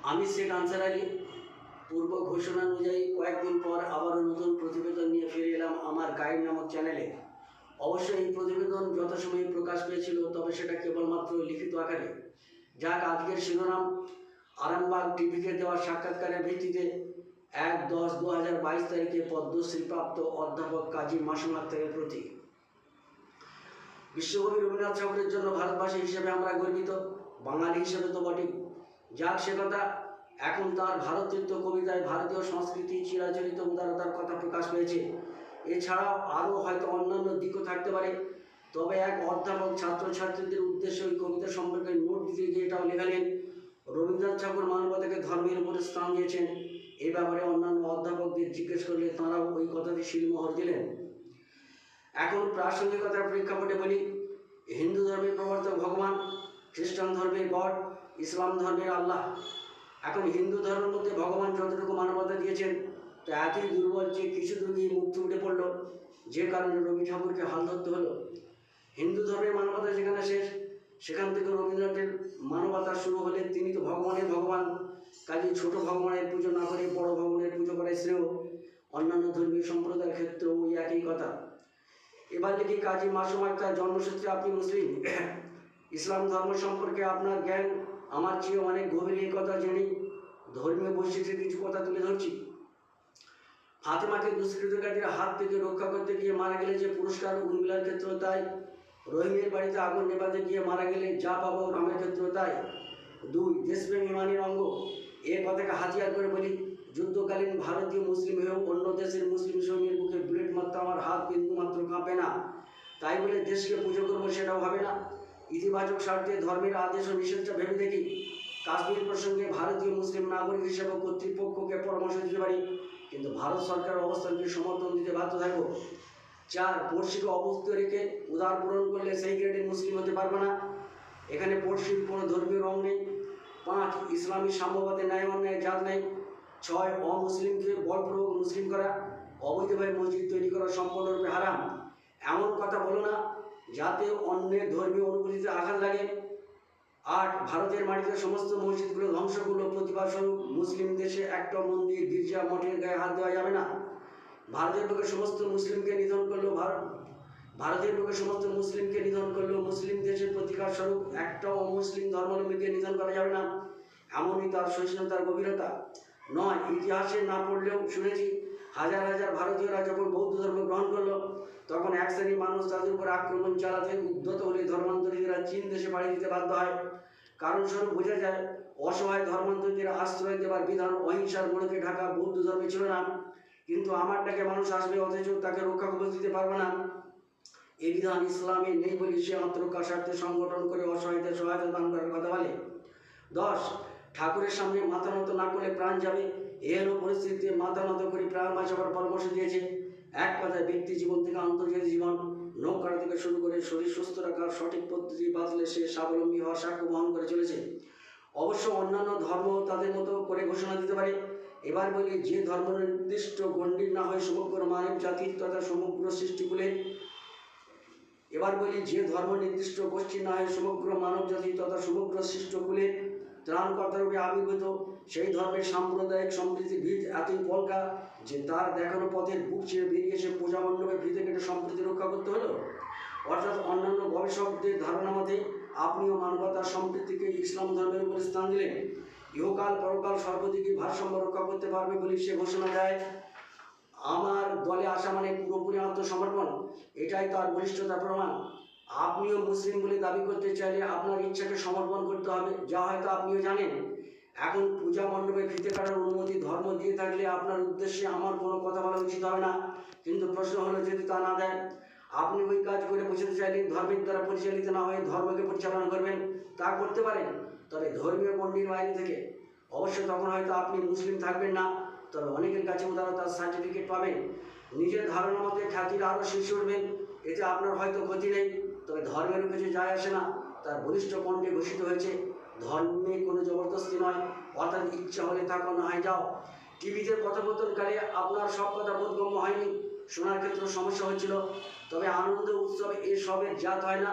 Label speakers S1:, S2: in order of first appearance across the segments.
S1: আমি শেখ আনসার আলী। পূর্ব ঘোষণা অনুযায়ী কয়েকদিন পর আবারও নতুন প্রতিবেদন নিয়ে ফিরে এলাম আমার গাইড নামক চ্যানেলে। অবশ্যই এই প্রতিবেদন যথাসময়ে প্রকাশ পেয়েছিল, তবে সেটা কেবলমাত্র লিখিত আকারে। যাক, আজকের শিরোনাম: আরামবাগ টিভিকে দেওয়া সাক্ষাৎকারের ভিত্তিতে 1-10-2022 তারিখে পদ্মশ্রীপ্রাপ্ত অধ্যাপক কাজী মাসুম আক্তারের প্রতি। বিশ্বকবি রবীন্দ্রনাথ ঠাকুরের জন্য ভারতবাসী হিসেবে আমরা গর্বিত, বাঙালি হিসেবে তো বটেই। যাক, সে কথা। এখন তার ভারতীয় কবিতায় ভারতীয় সংস্কৃতি, চিরাচরিত উদারতার কথা প্রকাশ পেয়েছে। এছাড়াও আরও হয়তো অন্যান্য দিকও থাকতে পারে। তবে এক অধ্যাপক ছাত্রছাত্রীদের উদ্দেশ্যে ওই কবিতা সম্পর্কে নোট দিতে গিয়ে এটাও লেখালেন, রবীন্দ্রনাথ ঠাকুর মানবতাকে ধর্মের উপরে স্থান দিয়েছেন। এই ব্যাপারে অন্যান্য অধ্যাপকদের জিজ্ঞেস করলে তাঁরাও ওই কথাটি শিলমোহর দিলেন। এখন প্রাসঙ্গিকতার প্রেক্ষাপটে বলি, হিন্দু ধর্মের প্রবর্তক ভগবান, খ্রিস্টান ধর্মের গড, ইসলাম ধর্মের আল্লাহ। এখন হিন্দু ধর্মের মধ্যে ভগবান যতটুকু মানবতা দিয়েছেন তা এতই দুর্বল যে কিছু দূর গিয়ে মুক্তি উঠে পড়ল, যে কারণে রবি ঠাকুরকে হাল ধরতে হলো। হিন্দু ধর্মের মানবতা যেখানে শেষ, সেখান থেকে রবীন্দ্রনাথের মানবতা শুরু হলে তিনি তো ভগবানের ভগবান। কাজে ছোট ভগবানের পুজো না করে বড় ভগবানের পুজো করাই শ্রেয়। অন্যান্য ধর্মীয় সম্প্রদায়ের ক্ষেত্রেও ওই একই কথা। এবার লিখি, কাজী মাসুম আক্তার, জন্মসূত্রে আপনি মুসলিম। ইসলাম ধর্ম সম্পর্কে আপনার জ্ঞান আমার চেয়ে অনেক গভীর, এই কথা জেনে ধর্মীয় বৈশিষ্ট্যের কিছু কথা তুলে ধরছি। ফাতেমাকে দুষ্কৃতকারীদের হাত থেকে রক্ষা করতে গিয়ে মারা গেলে যে পুরস্কার, উর্মিলার ক্ষেত্রেও তাই। রহিমের বাড়িতে আগুন নেভাতে গিয়ে মারা গেলে যা পাবো, রামের ক্ষেত্রেও তাই। 2. দেশপ্রেম ইমানের অঙ্গ। এ কথাকে হাতিয়ার করে বলি, যুদ্ধকালীন ভারতীয় মুসলিম হয়েও অন্য দেশের মুসলিম সৈন্যের বুকে বুলেট মারতে আমার হাত বিন্দু মাত্র কাঁপে না। তাই বলে দেশকে পুজো করবো সেটাও হবে না। ইতিবাচক স্বার্থে ধর্মের আদেশ ও নিষেধটা ভেবে দেখি। কাশ্মীর প্রসঙ্গে ভারতীয় মুসলিম নাগরিক হিসেবে কর্তৃপক্ষকে পরামর্শ দিতে পারি, কিন্তু ভারত সরকারের অবস্থানকে সমর্থন দিতে বাধ্য থাকবো। 4. পড়শিকে অবস্থিত রেখে উদার পূরণ করলে সেই গ্রেডের মুসলিম হতে পারবো না। এখানে পড়শির কোনো ধর্মীয় রং নেই। 5. ইসলামী সাম্যবাদে ন্যায় অন্যায় জাত নেই। 6. অমুসলিমকে বলপূর্বক মুসলিম করা, অবৈধভাবে মসজিদ তৈরি করা সম্পূর্ণরূপে হারাম। এমন কথা বলো না যাতে অন্যের ধর্মীয় অনুভূতিতে আঘাত লাগে। 8. ভারতের মাটিতে সমস্ত মসজিদগুলো ধ্বংস করলো প্রতিবাদস্বরূপ। মুসলিম দেশে একটা মন্দির, গির্জা, মঠের গায়ে হাত দেওয়া যাবে না। ভারতের বুকে সমস্ত মুসলিমকে নিধন করলো মুসলিম দেশের প্রতিকার স্বরূপ একটা অমুসলিম ধর্মাবলম্বীকে নিধন করা যাবে না। এমনই তার সহিষ্ণুতার গভীরতা। 9. ইতিহাসে না পড়লেও শুনেছি, হাজার হাজার ভারতীয়রা যখন বৌদ্ধ ধর্ম গ্রহণ করলো, তখন এক শ্রেণীর মানুষ তাদের উপর আক্রমণ চালাতে উদ্যত হলে ধর্মান্তরিতরা চীন দেশে পাড়ি দিতে বাধ্য হয়। কারণস্বরূপ বোঝা যায়, অসহায় ধর্মান্তরিতরা আশ্রয় দেওয়ার বিধান অহিংসার মোড়কে ঢাকা বৌদ্ধ ধর্মে ছিল না। কিন্তু আমার ডাকে মানুষ আসবে, অথচ তাকে রক্ষা কবচ দিতে পারবো না, এই বিধান ইসলামে নেই বলে সে আত্মরক্ষার স্বার্থে সংগঠন করে অসহায়দের সহায়তা দান করার কথা বলে। 10. ঠাকুরের সামনে মাথা নত না করলে প্রাণ যাবে, এর পরিস্থিতিতে মাথা নত করে প্রাণ বাঁচাবার পরামর্শ দিয়েছে। এক কথায়, ব্যক্তি জীবন থেকে আন্তর্জাতিক জীবন, নৌকার থেকে শুরু করে শরীর সুস্থ রাখার সঠিক পদ্ধতি বাতলে সে স্বাবলম্বী হওয়ার সাক্ষ্য বহন করে চলেছে। অবশ্য অন্যান্য ধর্ম তাদের মতো করে ঘোষণা দিতে পারে। এবার বলি, যে ধর্ম নির্দিষ্ট গণ্ডির না হয় সমগ্র মানব জাতির তথা সমগ্র সৃষ্টিকুলের গোষ্ঠী না হয় সমগ্র মানব জাতি তথা সমগ্র সৃষ্টকুলের ত্রাণকর্তা রূপে আবির্ভূত, সেই ধর্মের সাম্প্রদায়িক সম্প্রীতির ভিত এতই পলকা যে তার দেখানো পথের বুক ছেড়ে বেরিয়ে এসে পূজা মণ্ডপে ভিতে কেটে সম্প্রীতি রক্ষা করতে হলো। অর্থাৎ অন্যান্য গবেষকদের ধারণা মতে আপনিও মানবতার সম্প্রীতিকে ইসলাম ধর্মের উপর স্থান দিলেন। ইহকাল পরকাল সর্বদিকে ভারসাম্য রক্ষা করতে পারবে বলে সে ঘোষণা দেয়। আমার দলে আসা মানে পুরোপুরি আত্মসমর্পণ, এটাই তার বলিষ্ঠতার প্রমাণ। আপনিও মুসলিম বলে দাবি করতে চাইলে আপনার ইচ্ছাকে সমর্পণ করতে হবে, যা হয়তো আপনিও জানেন। এখন পূজা মণ্ডপে ফিতে কাটার অনুমতি ধর্ম দিয়ে থাকলে আপনার উদ্দেশ্যে আমার কোনো কথা বলা উচিত হবে না। কিন্তু প্রশ্ন হলো, যদি তা না দেয়, আপনি ওই কাজ করে বোঝাতে চাইলে ধর্মের দ্বারা পরিচালিত না হয়ে ধর্মকে পরিচালনা করবেন, তা করতে পারেন, তবে ধর্মীয় গণ্ডির বাইরে থেকে। অবশ্য তখন হয়তো আপনি মুসলিম থাকবেন না, তবে অনেকের কাছে উদারতার সার্টিফিকেট পাবেন। নিজের ধারণা মতে খ্যাতির আরও শীর্ষে উঠবেন, এতে আপনার হয়তো ক্ষতি নেই, তবে ধর্মের কিছু যায় আসে না। তার বলিষ্ঠ কণ্ঠে ঘোষিত হয়েছে, ধর্মে কোনো জবরদস্তি নয়, অর্থাৎ ইচ্ছা হলে থাকো, না হয় যাও। টিভিতে কথোপকথনকালে আপনার সব কথা বোধগম্য হয়নি, শোনার ক্ষেত্রে সমস্যা হচ্ছিল, তবে আনন্দ উৎসবে এসবের জাত হয় না।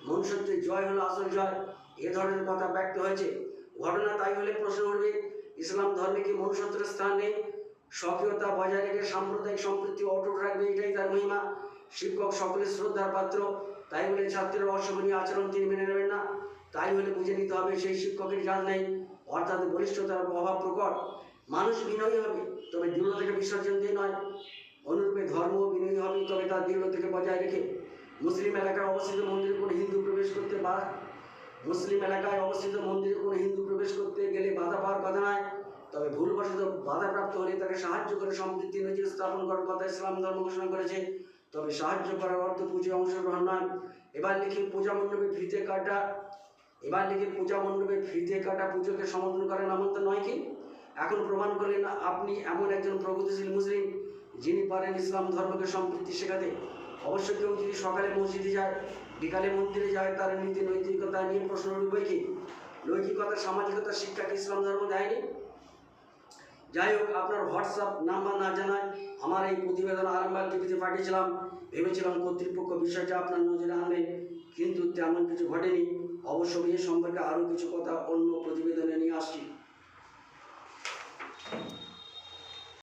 S1: মনুষ্যত্বের জয় হলো আসল জয়, এ ধরনের কথা ব্যক্ত হয়েছে। ঘটনা তাই হলে প্রশ্ন উঠবে, ইসলাম ধর্মে কি মনুষ্যত্বের স্থান নেই? স্বকীয়তা বজায় রেখে সাম্প্রদায়িক সম্প্রীতি অটুট রাখবে, এটাই তার মহিমা। শিক্ষক সকলের শ্রদ্ধার পাত্র, তাই বলে ছাত্রের অশোভনীয় আচরণ তিনি মেনে নেবেন না। তাই হলে বুঝে নিতে হবে সেই শিক্ষকের জাল নেই, অর্থাৎ বলিষ্ঠতার অভাব প্রকট। মানুষ বিনয়ী হবে, তবে দৃঢ়তাকে বিসর্জন দিয়ে নয়। অনুরূপে ধর্ম বিনয়ী হবে, তবে তার দৃঢ়তাকে বজায় রেখে। মুসলিম এলাকায় অবস্থিত মন্দিরে কোনো হিন্দু প্রবেশ করতে গেলে বাধা পাওয়ার কথা নয়, তবে ভুলবশত বাধাপ্রাপ্ত হলে তাকে সাহায্য করে সম্প্রীতি নজির স্থাপন করার কথা ইসলাম ধর্ম ঘোষণা করেছে। তবে সাহায্য করার অর্থ পুজোয় অংশগ্রহণ নয়। এবার লিখি পূজা মণ্ডপে ফিতে কাটা পুজোকে সমর্থন করেন আমন্ত্রণ নয় কি? এখন প্রমাণ করলেন আপনি এমন একজন প্রগতিশীল মুসলিম যিনি পারেন ইসলাম ধর্মকে সম্প্রীতি শেখাতে। অবশ্য কেউ যদি সকালে মসজিদে যায়, বিকালে মন্দিরে যায়, তার নীতি নৈতিকতা নিয়ে প্রশ্ন উঠবে কি? নৈতিকতা সামাজিকতা শিক্ষাকে ইসলাম ধর্ম দেয়নি। যাই হোক, আপনার হোয়াটসঅ্যাপ নাম্বার না জানায় আমার এই প্রতিবেদন আরামবাগ টিভিতে পাঠিয়েছিলাম। ভেবেছিলাম কর্তৃপক্ষ বিষয়টা আপনার নজরে আনবে, কিন্তু তেমন কিছু ঘটেনি। অবশ্য এ সম্পর্কে আরও কিছু কথা অন্য